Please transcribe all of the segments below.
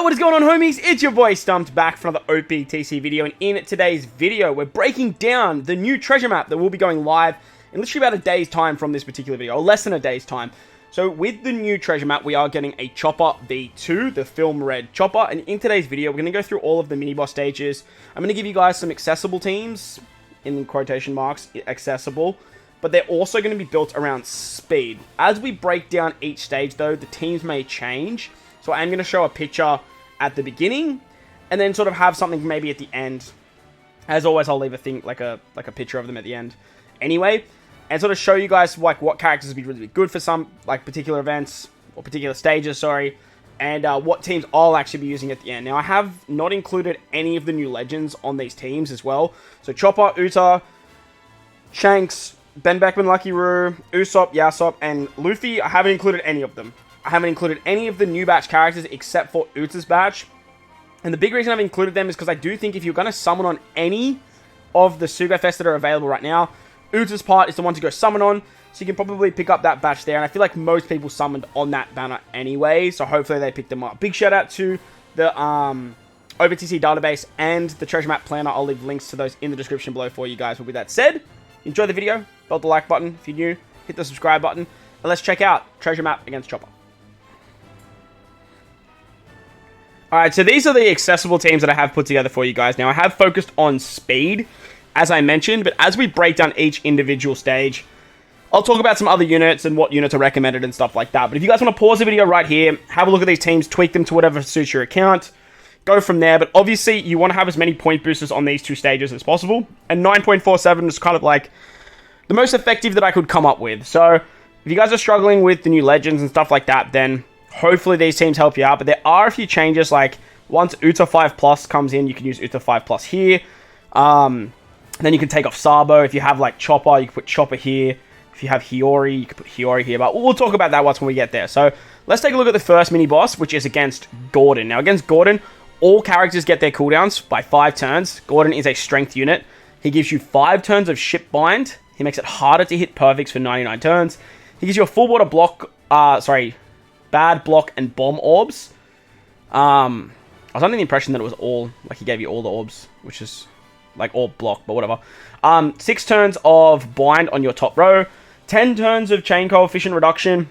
What is going on, homies? It's your boy Stumped back for another OPTC video, and in today's video we're breaking down the new treasure map that will be going live in literally about a day's time from this particular video, or less than a day's time. So with the new treasure map, we are getting a Chopper V2, the film red Chopper, and in today's video we're going to go through all of the mini-boss stages. I'm going to give you guys some accessible teams, in quotation marks, accessible, but they're also going to be built around speed. As we break down each stage though, the teams may change, so I'm going to show a picture at the beginning, and then sort of have something maybe at the end. As always, I'll leave a thing like a picture of them at the end anyway, and sort of show you guys like what characters would be really good for some like particular events or particular stages, sorry, and what teams I'll actually be using at the end. Now, I have not included any of the new legends on these teams as well. So Chopper, Uta, Shanks, Ben Beckman, Lucky Roo, Usopp, Yasop, and Luffy. I haven't included any of them. I haven't included any of the new batch characters except for Uta's batch. And the big reason I've included them is because I do think if you're going to summon on any of the Sugo Fest that are available right now, Uta's part is the one to go summon on. So you can probably pick up that batch there. And I feel like most people summoned on that banner anyway. So hopefully they picked them up. Big shout out to the OPTC database and the treasure map planner. I'll leave links to those in the description below for you guys. But with that said, enjoy the video. Belt the like button if you're new. Hit the subscribe button. And let's check out treasure map against Chopper. Alright, so these are the accessible teams that I have put together for you guys. Now, I have focused on speed, as I mentioned, but as we break down each individual stage, I'll talk about some other units and what units are recommended and stuff like that. But if you guys want to pause the video right here, have a look at these teams, tweak them to whatever suits your account, go from there. But obviously, you want to have as many point boosters on these two stages as possible, and 9.47 is kind of like the most effective that I could come up with. So, if you guys are struggling with the new legends and stuff like that, then hopefully these teams help you out. But there are a few changes, like once Uta 5 Plus comes in, you can use Uta 5 Plus here. Then you can take off Sabo. If you have like Chopper, you can put Chopper here. If you have Hiyori, you can put Hiyori here. But we'll talk about that once when we get there. So let's take a look at the first mini boss, which is against Gordon. Now, against Gordon, all characters get their cooldowns by 5 turns. Gordon is a strength unit. He gives you 5 turns of Ship Bind. He makes it harder to hit perfects for 99 turns. He gives you a full water block, bad block and bomb orbs. I was under the impression that it was all, like he gave you all the orbs, which is like all block, but whatever. 6 turns of bind on your top row, 10 turns of chain coefficient reduction,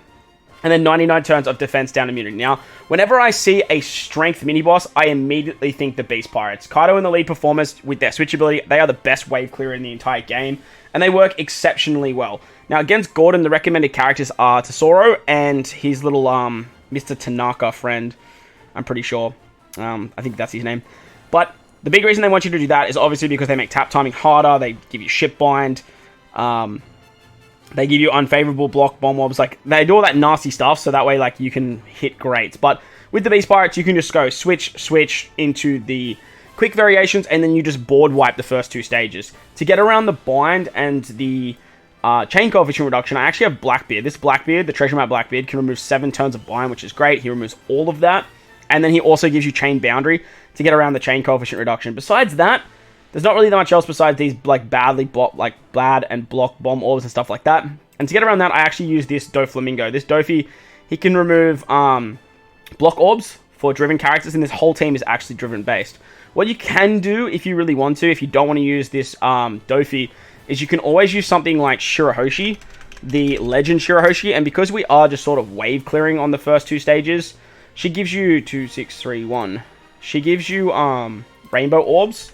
and then 99 turns of defense down immunity. Now, whenever I see a strength mini boss, I immediately think the Beast Pirates. Kaido and the lead performers with their switch ability, they are the best wave clearer in the entire game, and they work exceptionally well. Now, against Gordon, the recommended characters are Tesoro and his little Mr. Tanaka friend. I'm pretty sure. I think that's his name. But the big reason they want you to do that is obviously because they make tap timing harder. They give you ship bind. They give you unfavorable block bomb orbs. Like, they do all that nasty stuff, so that way like you can hit great. But with the Beast Pirates, you can just go switch into the quick variations, and then you just board wipe the first 2 stages. To get around the bind and the chain coefficient reduction, I actually have Blackbeard. This Blackbeard, the treasure map Blackbeard, can remove 7 turns of bind, which is great. He removes all of that. And then he also gives you chain boundary to get around the chain coefficient reduction. Besides that, there's not really that much else besides these like bad and block bomb orbs and stuff like that. And to get around that, I actually use this Doflamingo. This Dofi, he can remove block orbs for driven characters, and this whole team is actually driven based. What you can do if you really want to, if you don't want to use this Dofi, is you can always use something like Shirahoshi, the legend Shirahoshi, and because we are just sort of wave clearing on the first 2 stages, she gives you 2, 6, 3, 1. She gives you rainbow orbs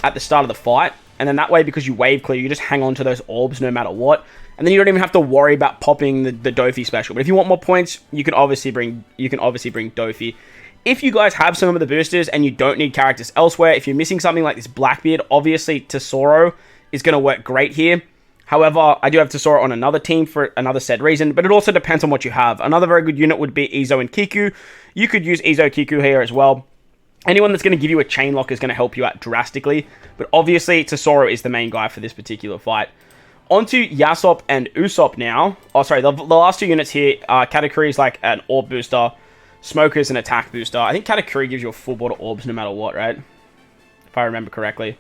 at the start of the fight, and then that way, because you wave clear, you just hang on to those orbs no matter what, and then you don't even have to worry about popping the Dofi special. But if you want more points, you can obviously bring Dofi. If you guys have some of the boosters and you don't need characters elsewhere, if you're missing something like this Blackbeard, obviously Tesoro is going to work great here. However, I do have Tesoro on another team for another said reason, but it also depends on what you have. Another very good unit would be Izo and Kiku. You could use Izo Kiku here as well. Anyone that's going to give you a chain lock is going to help you out drastically, but obviously Tesoro is the main guy for this particular fight. Onto Yasop and Usopp now. Oh, sorry, the last 2 units here, Katakuri is like an orb booster, Smoker is an attack booster. I think Katakuri gives you a full board of orbs no matter what, right? If I remember correctly.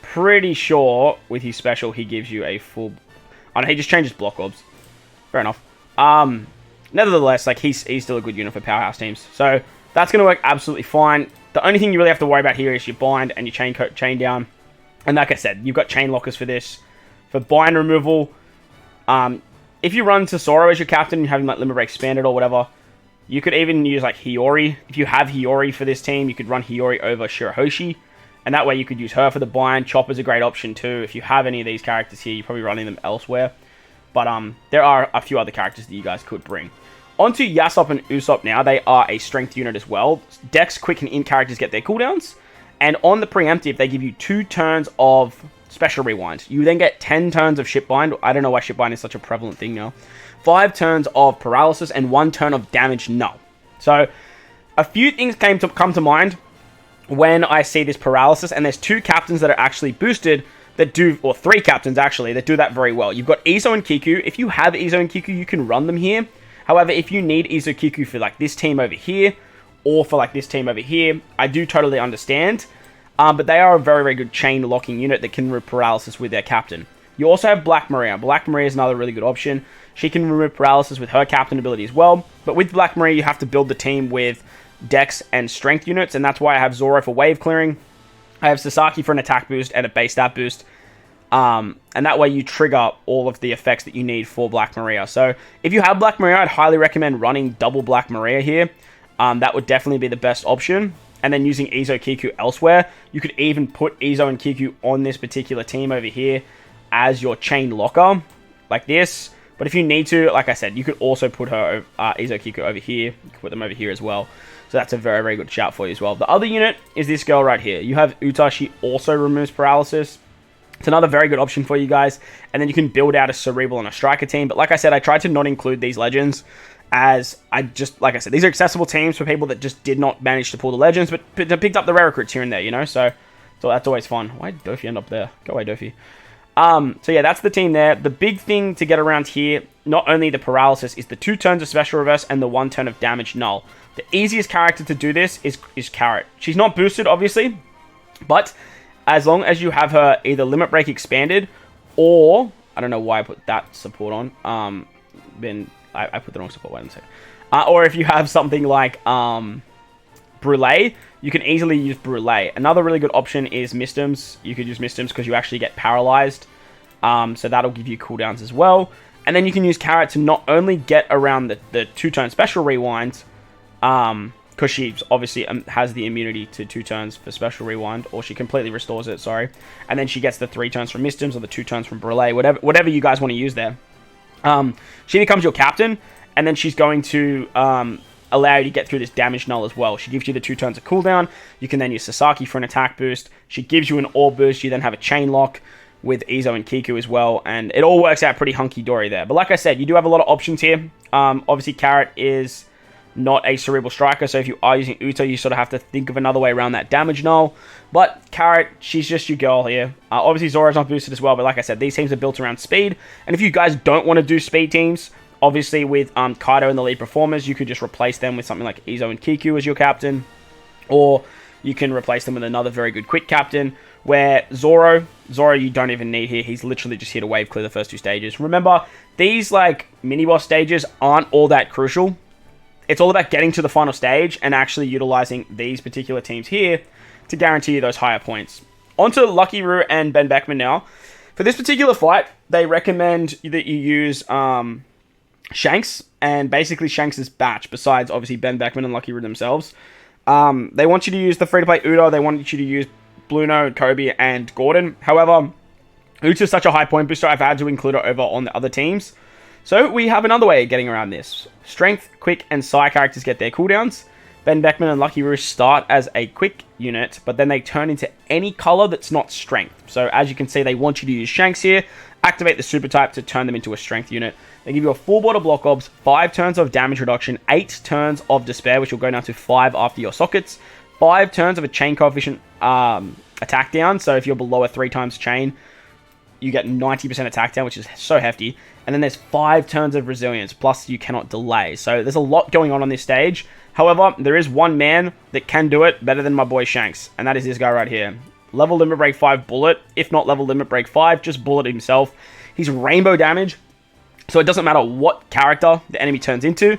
Pretty sure with his special he gives you a full... Oh no, he just changes block orbs. Fair enough. Nevertheless, like he's still a good unit for powerhouse teams. So That's going to work absolutely fine. The only thing you really have to worry about here is your bind and your chain down. And like I said, you've got chain lockers for this. For bind removal, if you run Tesoro as your captain and having like Limit Break expanded or whatever, you could even use like Hiyori. If you have Hiyori for this team, you could run Hiyori over Shirahoshi. And that way you could use her for the bind. Chopper's a great option too. If you have any of these characters here, you're probably running them elsewhere. But there are a few other characters that you guys could bring. Onto Yasop and Usopp now. They are a strength unit as well. Dex, Quick, and Int characters get their cooldowns. And on the preemptive, they give you 2 turns of special rewind. You then get 10 turns of ship bind. I don't know why ship bind is such a prevalent thing now. 5 turns of paralysis and 1 turn of damage null. So a few things come to mind when I see this paralysis. And there's 2 captains that are actually boosted that do, or 3 captains actually, that do that very well. You've got Izo and Kiku. If you have Izo and Kiku, you can run them here. However, if you need Izo Kiku for like this team over here, or for like this team over here, I do totally understand. But they are a very, very good chain locking unit that can remove paralysis with their captain. You also have Black Maria. Black Maria is another really good option. She can remove paralysis with her captain ability as well. But with Black Maria, you have to build the team with Dex and Strength units, and that's why I have Zoro for wave clearing. I have Sasaki for an attack boost and a base stat boost. And that way you trigger all of the effects that you need for Black Maria. So if you have Black Maria, I'd highly recommend running double Black Maria here. That would definitely be the best option. And then using Izo Kiku elsewhere. You could even put Izo and Kiku on this particular team over here as your chain locker, like this. But if you need to, like I said, you could also put her Izo Kiku over here. You could put them over here as well. So that's a very, very good shout for you as well. The other unit is this girl right here. You have Uta. She also removes paralysis. It's another very good option for you guys. And then you can build out a Cerebral and a Striker team. But like I said, I tried to not include these legends, as like I said, these are accessible teams for people that just did not manage to pull the legends, but picked up the rare recruits here and there, you know? So that's always fun. Why did Dofi end up there? Go away, Dofi. So yeah, that's the team there. The big thing to get around here, not only the paralysis, is the 2 turns of special reverse and the 1 turn of damage null. The easiest character to do this is Carrot. She's not boosted, obviously, but as long as you have her either Limit Break expanded, or, I don't know why I put that support on, I put the wrong support, wait a second. Or if you have something like Brûlé, you can easily use Brûlé. Another really good option is Mistims. You could use Mistims because you actually get paralyzed. So that'll give you cooldowns as well. And then you can use Carrot to not only get around the 2-turn special rewind, because she obviously has the immunity to 2 turns for special rewind, or she completely restores it, sorry. And then she gets the 3 turns from Mistims or the 2 turns from Brûlé, whatever you guys want to use there. She becomes your captain, and then she's going to allow you to get through this damage null as well. She gives you the 2 turns of cooldown. You can then use Sasaki for an attack boost. She gives you an orb boost. You then have a chain lock with Izo and Kiku as well, and it all works out pretty hunky-dory there. But like I said, you do have a lot of options here. Obviously, Carrot is not a Cerebral Striker, so if you are using Uta, you sort of have to think of another way around that damage null. But Carrot, she's just your girl here. Obviously, Zoro's not boosted as well, but like I said, these teams are built around speed. And if you guys don't want to do speed teams, obviously with Kaido and the lead performers, you could just replace them with something like Izo and Kiku as your captain. Or you can replace them with another very good quick captain, where Zoro you don't even need here. He's literally just here to wave clear the first 2 stages. Remember, these like mini-boss stages aren't all that crucial. It's all about getting to the final stage and actually utilizing these particular teams here to guarantee you those higher points. Onto Lucky Roo and Ben Beckman now. For this particular fight, they recommend that you use Shanks, and basically Shanks' batch, besides obviously Ben Beckman and Lucky Roo themselves. They want you to use the free-to-play Uta, they want you to use Bluno, Kobe, and Gordon. However, Uta is such a high point booster, I've had to include it over on the other teams. So we have another way of getting around this. Strength, Quick, and Psy characters get their cooldowns. Ben Beckman and Lucky Roo start as a Quick unit, but then they turn into any color that's not Strength. So as you can see, they want you to use Shanks here, activate the super type to turn them into a Strength unit. They give you a full border block obs, 5 turns of damage reduction, 8 turns of despair, which will go down to 5 after your sockets, 5 turns of a chain coefficient attack down. So if you're below a 3 times chain, you get 90% attack down, which is so hefty. And then there's 5 turns of resilience, plus you cannot delay. So there's a lot going on this stage. However, there is one man that can do it better than my boy Shanks, and that is this guy right here. Level Limit Break 5 Bullet. If not Level Limit Break 5, just Bullet himself. He's rainbow damage, so it doesn't matter what character the enemy turns into.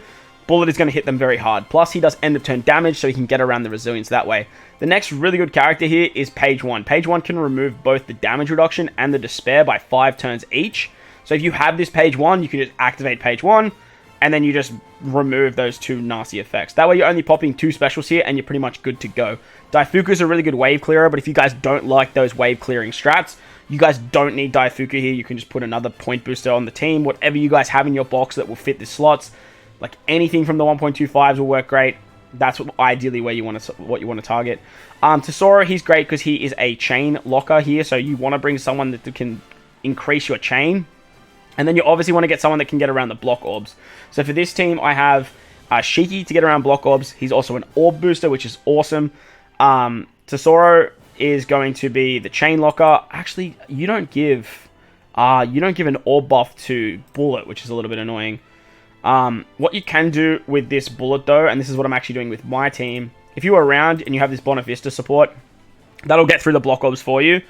Bullet is going to hit them very hard. Plus, he does end of turn damage, so he can get around the resilience that way. The next really good character here is Page 1. Page 1 can remove both the damage reduction and the despair by 5 turns each. So if you have this Page 1, you can just activate Page 1, and then you just remove those 2 nasty effects. That way you're only popping 2 specials here, and you're pretty much good to go. Daifuku is a really good wave clearer, but if you guys don't like those wave clearing strats, you guys don't need Daifuku here. You can just put another point booster on the team. Whatever you guys have in your box that will fit the slots. Like anything from the 1.25s will work great. That's ideally what you want to target. Tesoro, he's great because he is a chain locker here. So you want to bring someone that can increase your chain. And then you obviously want to get someone that can get around the block orbs. So for this team, I have Shiki to get around block orbs. He's also an orb booster, which is awesome. Tesoro is going to be the chain locker. Actually, you don't give an orb buff to Bullet, which is a little bit annoying. What you can do with this Bullet though, and this is what I'm actually doing with my team, if you're around and you have this Bonavista support, that'll get through the block orbs for you,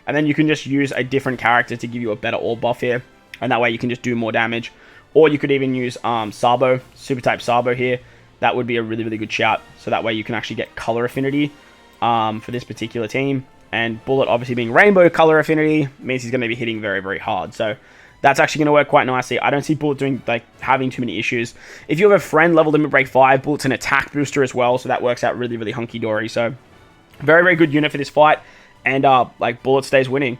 and then you can just use a different character to give you a better orb buff here, and that way you can just do more damage. Or you could even use Sabo, super type Sabo here. That would be a really, really good shout, so that way you can actually get color affinity for this particular team. And Bullet obviously being rainbow color affinity means he's going to be hitting very, very hard. So that's actually going to work quite nicely. I don't see Bullet having too many issues. If you have a friend level limit break 5, Bullet's an attack booster as well, so that works out really, really hunky-dory. So very, very good unit for this fight, and Bullet stays winning.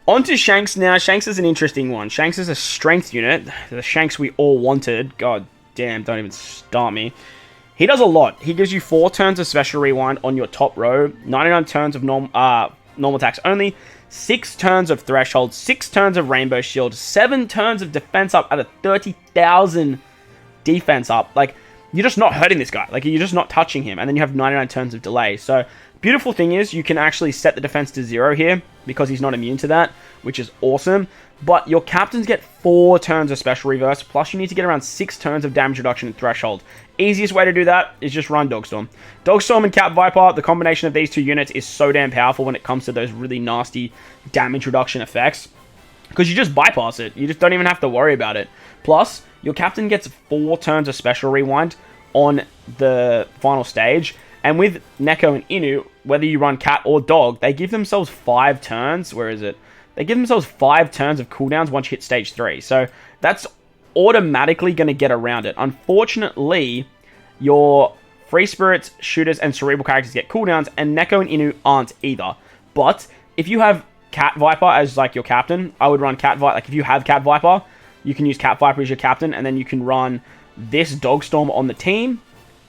On to Shanks now. Shanks is an interesting one. Shanks is a strength unit, the Shanks we all wanted. God damn, don't even start me. He does a lot. He gives you 4 turns of Special Rewind on your top row, 99 turns of normal attacks only, 6 turns of Threshold, 6 turns of Rainbow Shield, 7 turns of defense up at a 30,000 defense up. You're just not hurting this guy. You're just not touching him. And then you have 99 turns of delay. So, beautiful thing is, you can actually set the defense to 0 here, because he's not immune to that, which is awesome. But your captains get 4 turns of Special Reverse, plus you need to get around 6 turns of damage reduction and Threshold. Easiest way to do that is just run Dogstorm. Dogstorm and Cat Viper, the combination of these 2 units is so damn powerful when it comes to those really nasty damage reduction effects, because you just bypass it. You just don't even have to worry about it. Plus, your captain gets 4 turns of Special Rewind on the final stage, and with Neko and Inu, whether you run Cat or Dog, they give themselves 5 turns. Where is it? They give themselves 5 turns of cooldowns once you hit stage 3. So that's automatically going to get around it. Unfortunately, your Free Spirits, Shooters, and Cerebral characters get cooldowns, and Neko and Inu aren't either. But if you have Cat Viper as your captain, I would run Cat Viper. If you have Cat Viper, you can use Cat Viper as your captain, and then you can run this Dogstorm on the team.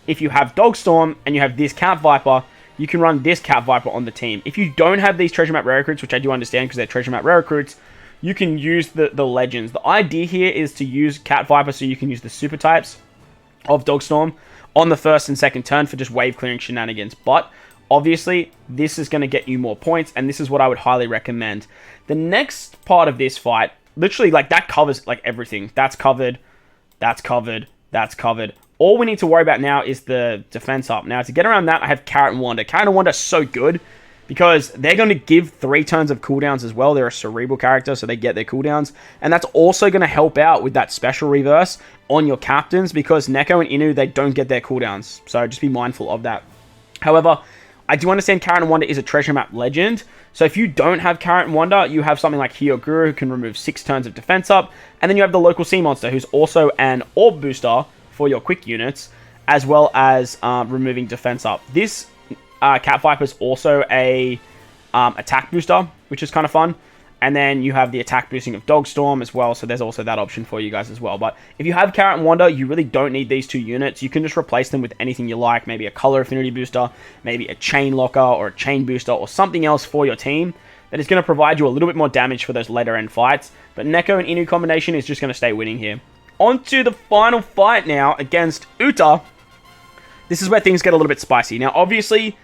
If you have Dogstorm and you have this Cat Viper, you can run this Cat Viper on the team. If you don't have these Treasure Map Rare Recruits, which I do understand because they're Treasure Map Rare Recruits, you can use the Legends. The idea here is to use Cat Viper so you can use the super types of Dogstorm on the first and second turn for just wave clearing shenanigans. But obviously, this is going to get you more points, and this is what I would highly recommend. The next part of this fight, literally, that covers, everything. That's covered, that's covered, that's covered. All we need to worry about now is the defense up. Now, to get around that, I have Carrot and Wanda. Carrot and Wanda are so good because they're going to give 3 turns of cooldowns as well. They're a cerebral character, so they get their cooldowns. And that's also going to help out with that special reverse on your captains, because Neko and Inu, they don't get their cooldowns. So just be mindful of that. However, I do understand Carrot and Wanda is a treasure map legend. So if you don't have Carrot and Wanda, you have something like Hyoguru, who can remove 6 turns of defense up. And then you have the local sea monster, who's also an orb booster for your quick units, as well as removing defense up. This Cat Viper is also a attack booster, which is kind of fun. And then you have the attack boosting of Dogstorm as well, so there's also that option for you guys as well. But if you have Carrot and Wanda, you really don't need these 2 units. You can just replace them with anything you like, maybe a color affinity booster, maybe a chain locker or a chain booster or something else for your team that is going to provide you a little bit more damage for those later end fights. But Neko and Inu combination is just going to stay winning here. On to the final fight now against Uta. This is where things get a little bit spicy. Now, obviously,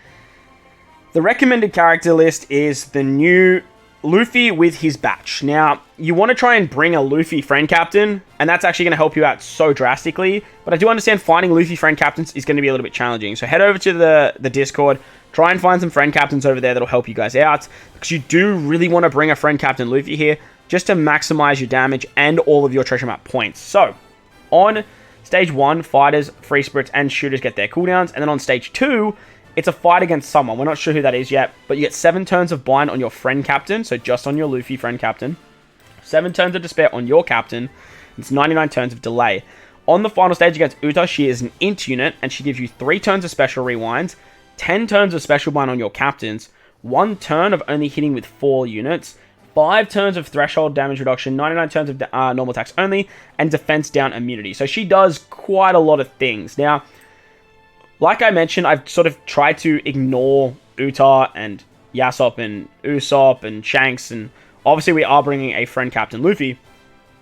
the recommended character list is the new Luffy with his batch. Now, you want to try and bring a Luffy friend captain, and that's actually going to help you out so drastically. But I do understand finding Luffy friend captains is going to be a little bit challenging. So head over to the Discord, try and find some friend captains over there that'll help you guys out, because you do really want to bring a friend captain Luffy here, just to maximize your damage and all of your treasure map points. So, on Stage 1, fighters, free spirits, and shooters get their cooldowns. And then on stage 2, it's a fight against someone. We're not sure who that is yet, but you get 7 turns of bind on your friend captain, so just on your Luffy friend captain. 7 turns of despair on your captain. It's 99 turns of delay. On the final stage against Uta, she is an int unit, and she gives you 3 turns of special rewinds, 10 turns of special bind on your captains, 1 turn of only hitting with 4 units, 5 turns of threshold damage reduction, 99 turns of normal attacks only, and defense down immunity. So she does quite a lot of things. Now, like I mentioned, I've sort of tried to ignore Uta and Yasop and Usopp and Shanks, and obviously we are bringing a friend captain Luffy,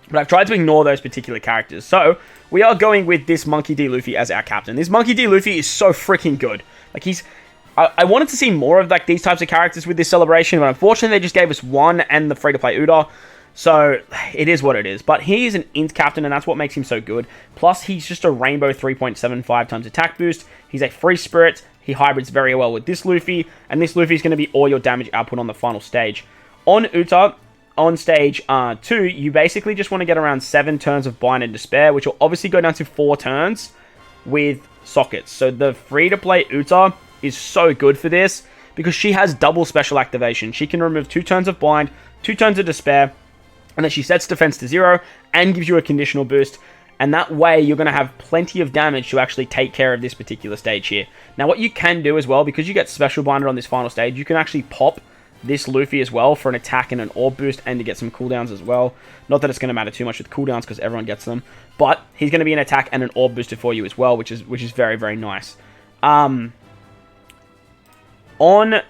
but I've tried to ignore those particular characters. So we are going with this Monkey D. Luffy as our captain. This Monkey D. Luffy is so freaking good. Like, I wanted to see more of like these types of characters with this celebration, but unfortunately they just gave us one and the free-to-play Uta. So it is what it is. But he is an int captain, and that's what makes him so good. Plus, he's just a rainbow 3.75 times attack boost. He's a free spirit. He hybrids very well with this Luffy, and this Luffy is going to be all your damage output on the final stage. On Uta, on stage 2, you basically just want to get around 7 turns of bind and despair, which will obviously go down to 4 turns with sockets. So the free-to-play Uta is so good for this because she has double special activation. She can remove 2 turns of bind, 2 turns of despair, and then she sets defense to 0 and gives you a conditional boost. And that way, you're going to have plenty of damage to actually take care of this particular stage here. Now, what you can do as well, because you get special binded on this final stage, you can actually pop this Luffy as well for an attack and an orb boost and to get some cooldowns as well. Not that it's going to matter too much with cooldowns because everyone gets them, but he's going to be an attack and an orb booster for you as well, which is very, very nice. On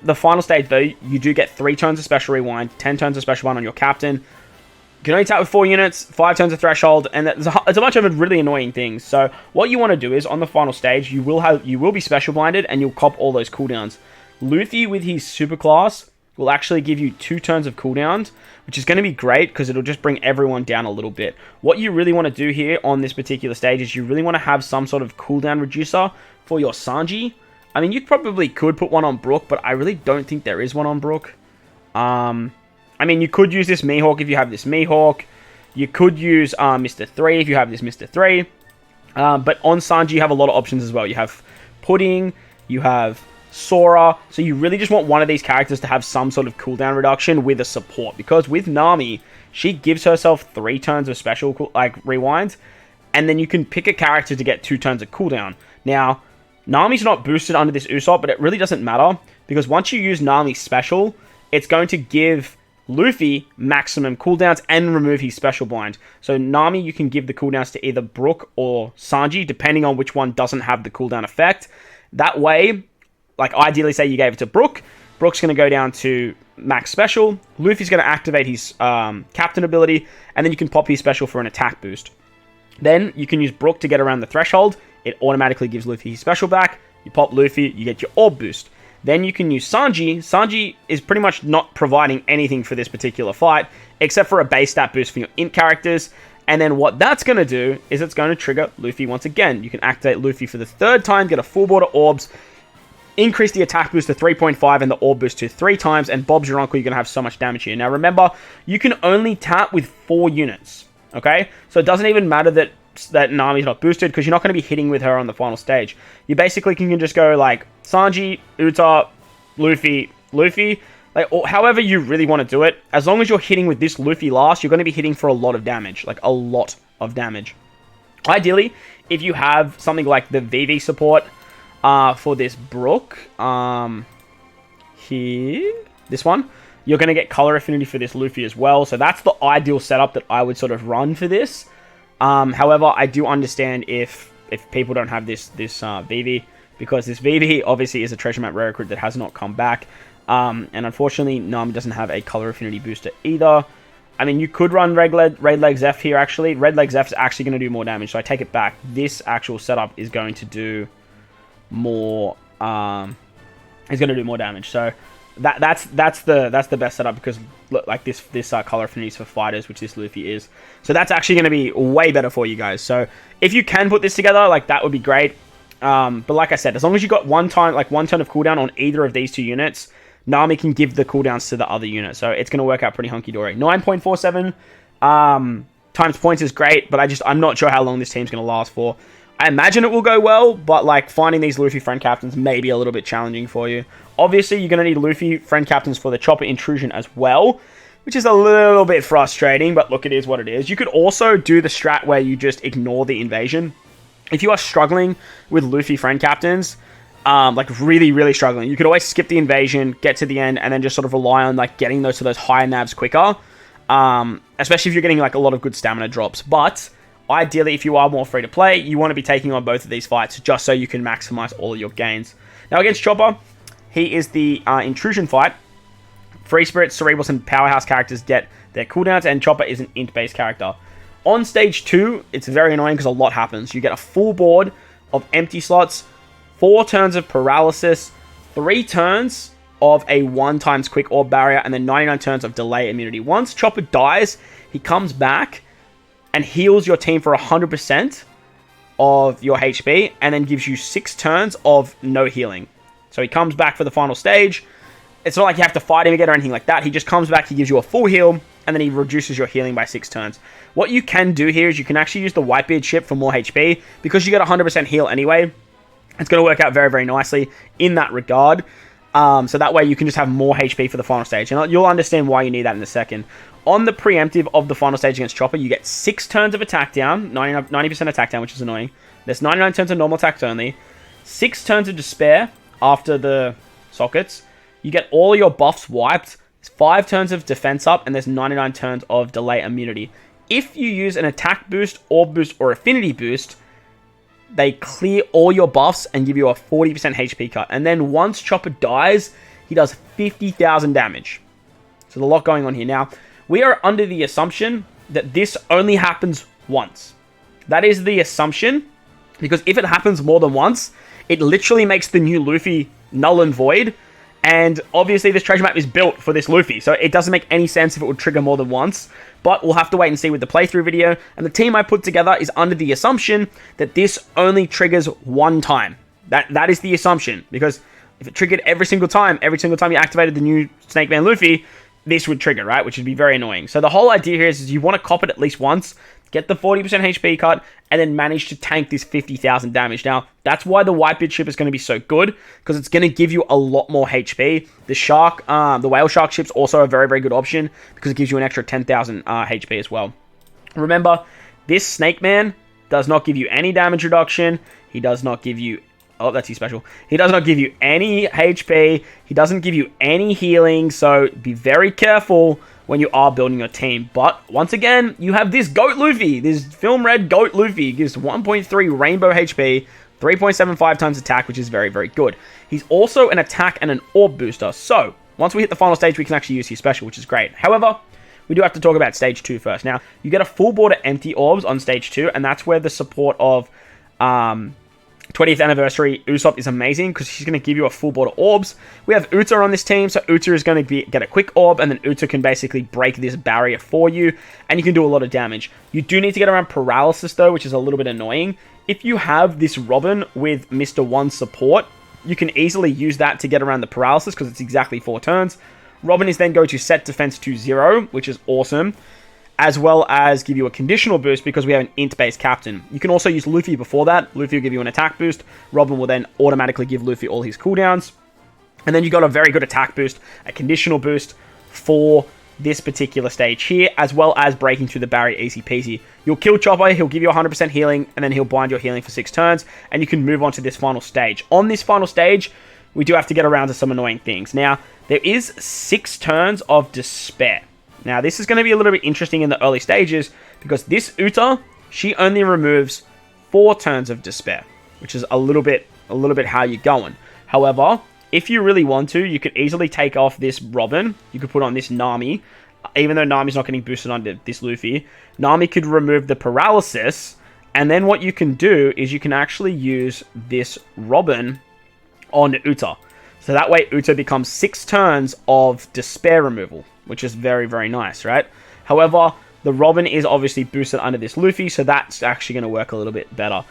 the final stage, though, you do get 3 turns of special rewind, 10 turns of special bind on your captain. You can only attack with 4 units, 5 turns of threshold, and it's a bunch of really annoying things. So what you want to do is, on the final stage, you will be special blinded, and you'll cop all those cooldowns. Luffy, with his super class, will actually give you 2 turns of cooldowns, which is going to be great because it'll just bring everyone down a little bit. What you really want to do here on this particular stage is you really want to have some sort of cooldown reducer for your Sanji. I mean, you probably could put one on Brook, but I really don't think there is one on Brook. I mean, you could use this Mihawk if you have this Mihawk. You could use Mr. 3 if you have this Mr. 3. But on Sanji, you have a lot of options as well. You have Pudding, you have Sora. So you really just want one of these characters to have some sort of cooldown reduction with a support. Because with Nami, she gives herself 3 turns of special rewinds. And then you can pick a character to get 2 turns of cooldown. Now, Nami's not boosted under this Usopp, but it really doesn't matter. Because once you use Nami's special, it's going to give Luffy maximum cooldowns and remove his special bind. So Nami, you can give the cooldowns to either Brook or Sanji, depending on which one doesn't have the cooldown effect. That way, like ideally say you gave it to Brook, Brook's going to go down to max special, Luffy's going to activate his captain ability, and then you can pop his special for an attack boost. Then you can use Brook to get around the threshold. It automatically gives Luffy his special back. You pop Luffy, you get your orb boost. Then you can use Sanji. Sanji is pretty much not providing anything for this particular fight, except for a base stat boost for your int characters. And then what that's going to do is it's going to trigger Luffy once again. You can activate Luffy for the 3rd time, get a full board of orbs, increase the attack boost to 3.5 and the orb boost to 3 times, and Bob's your uncle, you're going to have so much damage here. Now remember, you can only tap with 4 units, okay? So it doesn't even matter that Nami's not boosted, because you're not going to be hitting with her on the final stage. You basically can just go like Sanji, Uta, Luffy, like, or however you really want to do it. As long as you're hitting with this Luffy last, you're going to be hitting for a lot of damage, like a lot of damage. Ideally, if you have something like the VV support for this Brook, here, this one, you're going to get color affinity for this Luffy as well. So that's the ideal setup that I would sort of run for this. However, I do understand if people don't have this VV, because this VV obviously is a treasure map rare recruit that has not come back. And unfortunately, Nami doesn't have a color affinity booster either. I mean, you could run Red Leg Zeph here, actually. Red Leg Zeph is actually going to do more damage, so I take it back. This actual setup is going to do more, damage. So that's the best setup, because look, like this color affinities for fighters, which this Luffy is. So that's actually going to be way better for you guys. So if you can put this together, like, that would be great. But like I said, as long as you got one turn of cooldown on either of these 2 units, Nami can give the cooldowns to the other unit. So it's going to work out pretty hunky-dory. 9.47. times points is great, but I'm not sure how long this team's going to last for. I imagine it will go well, but like finding these Luffy friend captains may be a little bit challenging for you. Obviously, you're going to need Luffy friend captains for the Chopper intrusion as well, which is a little bit frustrating, but look, it is what it is. You could also do the strat where you just ignore the invasion. If you are struggling with Luffy friend captains, like really, really struggling, you could always skip the invasion, get to the end, and then just sort of rely on like getting those to those higher nabs quicker. Especially if you're getting like a lot of good stamina drops. But ideally, if you are more free to play, you want to be taking on both of these fights just so you can maximize all of your gains. Now against Chopper, he is the intrusion fight. Free Spirits, Cerebrals, and Powerhouse characters get their cooldowns, and Chopper is an int-based character. On stage 2, it's very annoying because a lot happens. You get a full board of empty slots, 4 turns of paralysis, 3 turns of a 1 times quick orb barrier, and then 99 turns of delay immunity. Once Chopper dies, he comes back and heals your team for 100% of your HP, and then gives you 6 turns of no healing. So he comes back for the final stage. It's not like you have to fight him again or anything like that. He just comes back, he gives you a full heal, and then he reduces your healing by 6 turns. What you can do here is you can actually use the Whitebeard ship for more HP, because you get 100% heal anyway. It's going to work out very, very nicely in that regard. So that way you can just have more HP for the final stage. And you'll understand why you need that in a second. On the preemptive of the final stage against Chopper, you get 6 turns of attack down, 90% attack down, which is annoying. There's 99 turns of normal attacks only, 6 turns of despair after the sockets. You get all your buffs wiped, 5 turns of defense up, and there's 99 turns of delay immunity. If you use an attack boost, orb boost, or affinity boost, they clear all your buffs and give you a 40% HP cut. And then once Chopper dies, he does 50,000 damage. So there's a lot going on here. Now, we are under the assumption that this only happens once. That is the assumption, because if it happens more than once, it literally makes the new Luffy null and void. And obviously this treasure map is built for this Luffy, so it doesn't make any sense if it would trigger more than once. But we'll have to wait and see with the playthrough video. And the team I put together is under the assumption that this only triggers one time. That is the assumption, because if it triggered every single time you activated the new Snake Man Luffy, this would trigger, right? Which would be very annoying. So the whole idea here is you want to cop it at least once, get the 40% HP cut, and then manage to tank this 50,000 damage. Now, that's why the Whitebeard ship is going to be so good, because it's going to give you a lot more HP. The Whale Shark ship's also a very, very good option, because it gives you an extra 10,000 HP as well. Remember, this Snake Man does not give you any damage reduction. He does not give you... Oh, that's his special. He does not give you any HP. He doesn't give you any healing, so be very careful when you are building your team. But once again, you have this Goat Luffy, this Film Red Goat Luffy. He gives 1.3 Rainbow HP, 3.75 times attack, which is very, very good. He's also an attack and an orb booster. So once we hit the final stage, we can actually use his special, which is great. However, we do have to talk about stage 2 first. Now, you get a full board of empty orbs on stage 2, and that's where the support of 20th anniversary Usopp is amazing, because she's going to give you a full board of orbs. We have Uta on this team, so Uta is going to get a quick orb, and then Uta can basically break this barrier for you, and you can do a lot of damage. You do need to get around paralysis though, which is a little bit annoying. If you have this Robin with Mr. 1 support, you can easily use that to get around the paralysis, because it's exactly 4 turns. Robin is then going to set defense to 0, which is awesome, as well as give you a conditional boost because we have an int-based captain. You can also use Luffy before that. Luffy will give you an attack boost. Robin will then automatically give Luffy all his cooldowns. And then you got a very good attack boost, a conditional boost for this particular stage here, as well as breaking through the barrier easy peasy. You'll kill Chopper, he'll give you 100% healing, and then he'll bind your healing for 6 turns, and you can move on to this final stage. On this final stage, we do have to get around to some annoying things. Now, there is 6 turns of despair. Now, this is going to be a little bit interesting in the early stages, because this Uta, she only removes 4 turns of despair, which is a little bit how you're going. However, if you really want to, you could easily take off this Robin. You could put on this Nami, even though Nami's not getting boosted onto this Luffy. Nami could remove the paralysis, and then what you can do is you can actually use this Robin on Uta. So that way Uta becomes 6 turns of despair removal, which is very, very nice, right? However, the Robin is obviously boosted under this Luffy, so that's actually going to work a little bit better.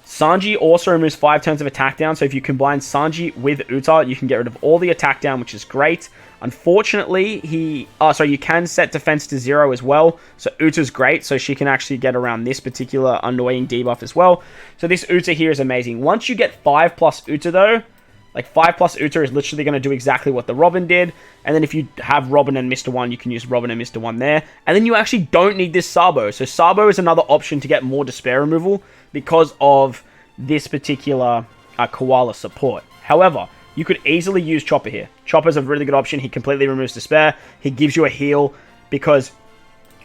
Sanji also removes 5 turns of attack down, so if you combine Sanji with Uta, you can get rid of all the attack down, which is great. Unfortunately, you can set defense to 0 as well, so Uta's great, so she can actually get around this particular annoying debuff as well. So this Uta here is amazing. Once you get 5 plus Uta though, like 5 plus Uta is literally going to do exactly what the Robin did, and then if you have Robin and Mr. 1, you can use Robin and Mr. 1 there, and then you actually don't need this Sabo. So Sabo is another option to get more despair removal because of this particular Koala support. However, you could easily use Chopper here. Chopper's a really good option. He completely removes despair. He gives you a heal because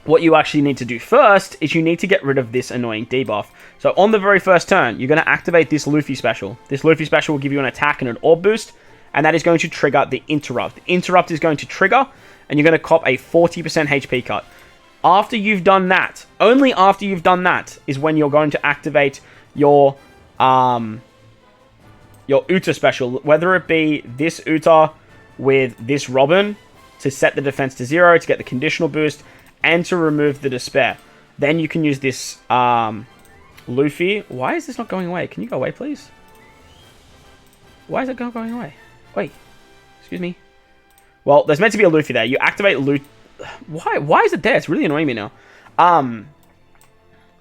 what you actually need to do first is you need to get rid of this annoying debuff. So on the very first turn, you're going to activate this Luffy special. This Luffy special will give you an attack and an orb boost, and that is going to trigger the interrupt. The interrupt is going to trigger, and you're going to cop a 40% HP cut. After you've done that, only after you've done that, is when you're going to activate your Uta special, whether it be this Uta with this Robin to set the defense to 0, to get the conditional boost, and to remove the despair. Then you can use this Luffy. Why is this not going away? Can you go away, please? Why is it not going away? Wait. Excuse me. Well, there's meant to be a Luffy there. You activate Luffy. Why is it there? It's really annoying me now.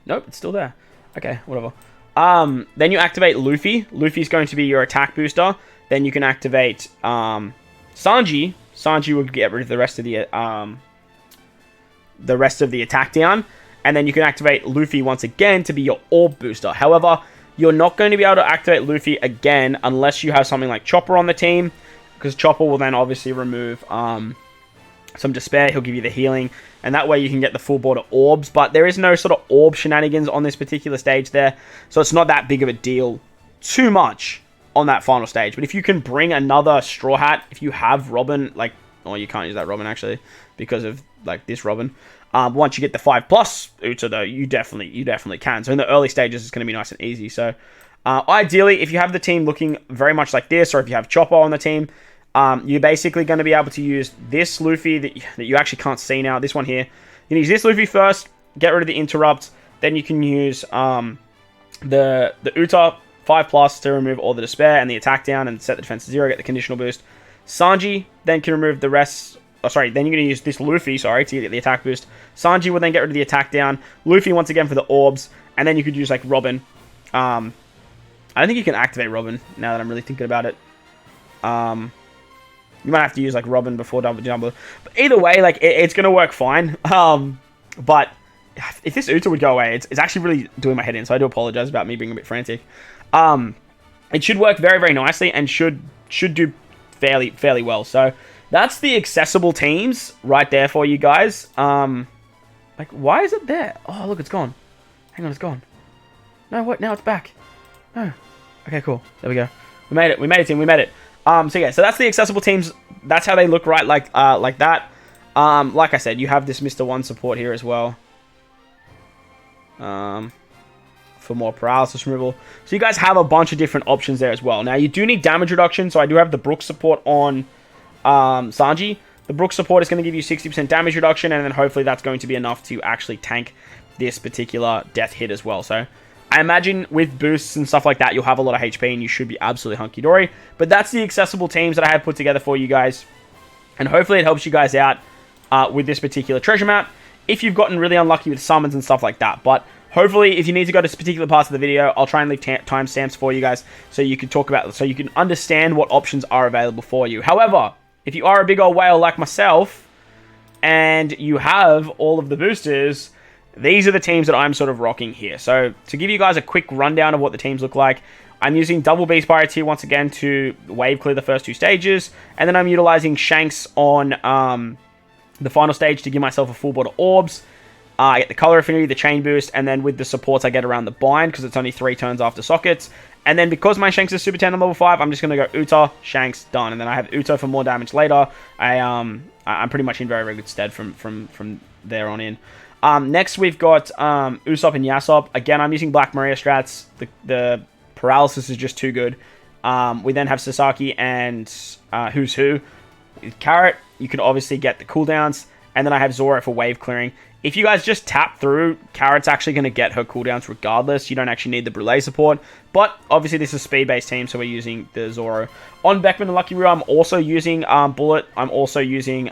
Nope, it's still there. Okay, whatever. Then you activate Luffy. Luffy's going to be your attack booster. Then you can activate Sanji. Sanji will get rid of the rest of the attack down. And then you can activate Luffy once again to be your orb booster. However, you're not going to be able to activate Luffy again unless you have something like Chopper on the team, because Chopper will then obviously remove some despair. He'll give you the healing, and that way you can get the full border orbs. But there is no sort of orb shenanigans on this particular stage there, so it's not that big of a deal too much on that final stage. But if you can bring another Straw Hat, if you have Robin, like, oh, you can't use that Robin actually because of like this Robin. Once you get the 5+ Uta though, you definitely can. So in the early stages, it's going to be nice and easy. So ideally, if you have the team looking very much like this, or if you have Chopper on the team, you're basically going to be able to use this Luffy that you actually can't see now. This one here. You can use this Luffy first, get rid of the interrupt. Then you can use the Uta 5+ to remove all the despair and the attack down and set the defense to 0, get the conditional boost. Sanji then can remove the rest. Oh, sorry, then you're going to use this Luffy, to get the attack boost. Sanji will then get rid of the attack down. Luffy once again for the orbs. And then you could use, like, Robin. I don't think you can activate Robin, now that I'm really thinking about it. You might have to use, like, Robin before double jumbo. But either way, like, it's going to work fine. But if this Uta would go away, it's actually really doing my head in. So I do apologize about me being a bit frantic. It should work very, very nicely and should do fairly well. So that's the accessible teams right there for you guys. Like, why is it there? Oh, look, it's gone. Hang on, it's gone. No, what? Now it's back. No. Okay, cool. There we go. We made it. We made it, team. We made it. So yeah, so that's the accessible teams. That's how they look, right? Like that. Like I said, you have this Mr. 1 support here as well. For more paralysis removal. So you guys have a bunch of different options there as well. Now, you do need damage reduction, so I do have the Brook support on Sanji. The Brook support is going to give you 60% damage reduction, and then hopefully that's going to be enough to actually tank this particular death hit as well. So I imagine with boosts and stuff like that, you'll have a lot of HP and you should be absolutely hunky-dory. But that's the accessible teams that I have put together for you guys. And hopefully it helps you guys out with this particular treasure map if you've gotten really unlucky with summons and stuff like that. But hopefully, if you need to go to particular parts of the video, I'll try and leave timestamps for you guys so you can so you can understand what options are available for you. However, if you are a big old whale like myself and you have all of the boosters, these are the teams that I'm sort of rocking here. So to give you guys a quick rundown of what the teams look like, I'm using double Beast Pirateer once again to wave clear the first 2 stages, and then I'm utilizing Shanks on the final stage to give myself a full border orbs. I get the color affinity, the chain boost, and then with the supports I get around the bind because it's only 3 turns after sockets. And then because my Shanks is Super 10 on level 5, I'm just going to go Uta, Shanks, done. And then I have Uta for more damage later. I'm pretty much in very, very good stead from there on in. Next we've got Usopp and Yasop. Again, I'm using Black Maria strats. The paralysis is just too good. We then have Sasaki and Who's Who. With Carrot, you can obviously get the cooldowns. And then I have Zoro for wave clearing. If you guys just tap through, Carrot's actually going to get her cooldowns regardless. You don't actually need the Brûlé support. But obviously this is a speed-based team, so we're using the Zoro. On Beckman and Lucky Roo, I'm also using Bullet. I'm also using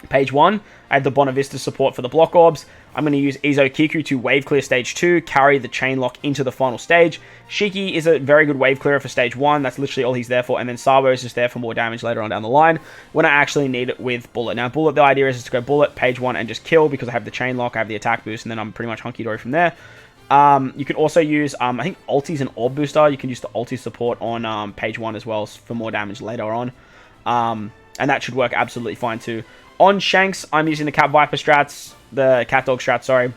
Page 1. I have the Bonavista support for the block orbs. I'm going to use Izo Kiku to wave clear stage 2, carry the chain lock into the final stage. Shiki is a very good wave clearer for stage 1. That's literally all he's there for. And then Sabo is just there for more damage later on down the line when I actually need it with Bullet. Now, Bullet, the idea is to go Bullet, Page 1, and just kill because I have the chain lock, I have the attack boost, and then I'm pretty much hunky-dory from there. You can also use, I think Ulti's an orb booster. You can use the Ulti support on Page 1 as well for more damage later on. And that should work absolutely fine too. On Shanks, I'm using the Cat Viper strats, the Cat Dog strats, sorry.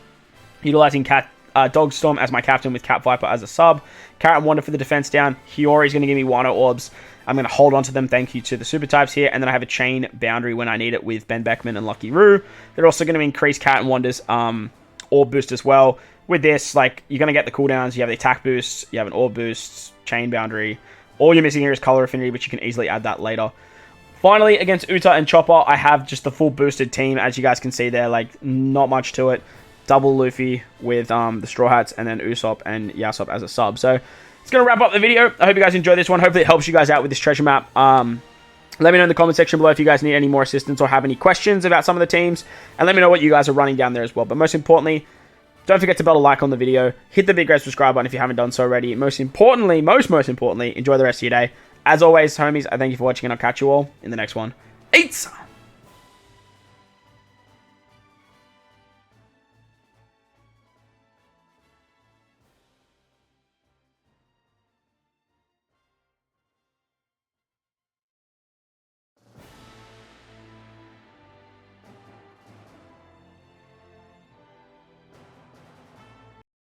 Utilizing Dog Storm as my captain with Cat Viper as a sub. Carrot and Wonder for the defense down. Hiyori's going to give me Wano orbs. I'm going to hold on to them, thank you to the super types here. And then I have a chain boundary when I need it with Ben Beckman and Lucky Roo. They're also going to increase Cat and Wonder's orb boost as well. With this, like, you're going to get the cooldowns. You have the attack boosts, you have an orb boost, chain boundary. All you're missing here is color affinity, but you can easily add that later. Finally, against Uta and Chopper, I have just the full boosted team. As you guys can see there, like, not much to it. Double Luffy with the Straw Hats, and then Usopp and Yasop as a sub. So, it's going to wrap up the video. I hope you guys enjoyed this one. Hopefully it helps you guys out with this treasure map. Let me know in the comment section below if you guys need any more assistance or have any questions about some of the teams. And let me know what you guys are running down there as well. But most importantly, don't forget to bell a like on the video. Hit the big red subscribe button if you haven't done so already. Most importantly, enjoy the rest of your day. As always, homies, I thank you for watching, and I'll catch you all in the next one. Eats!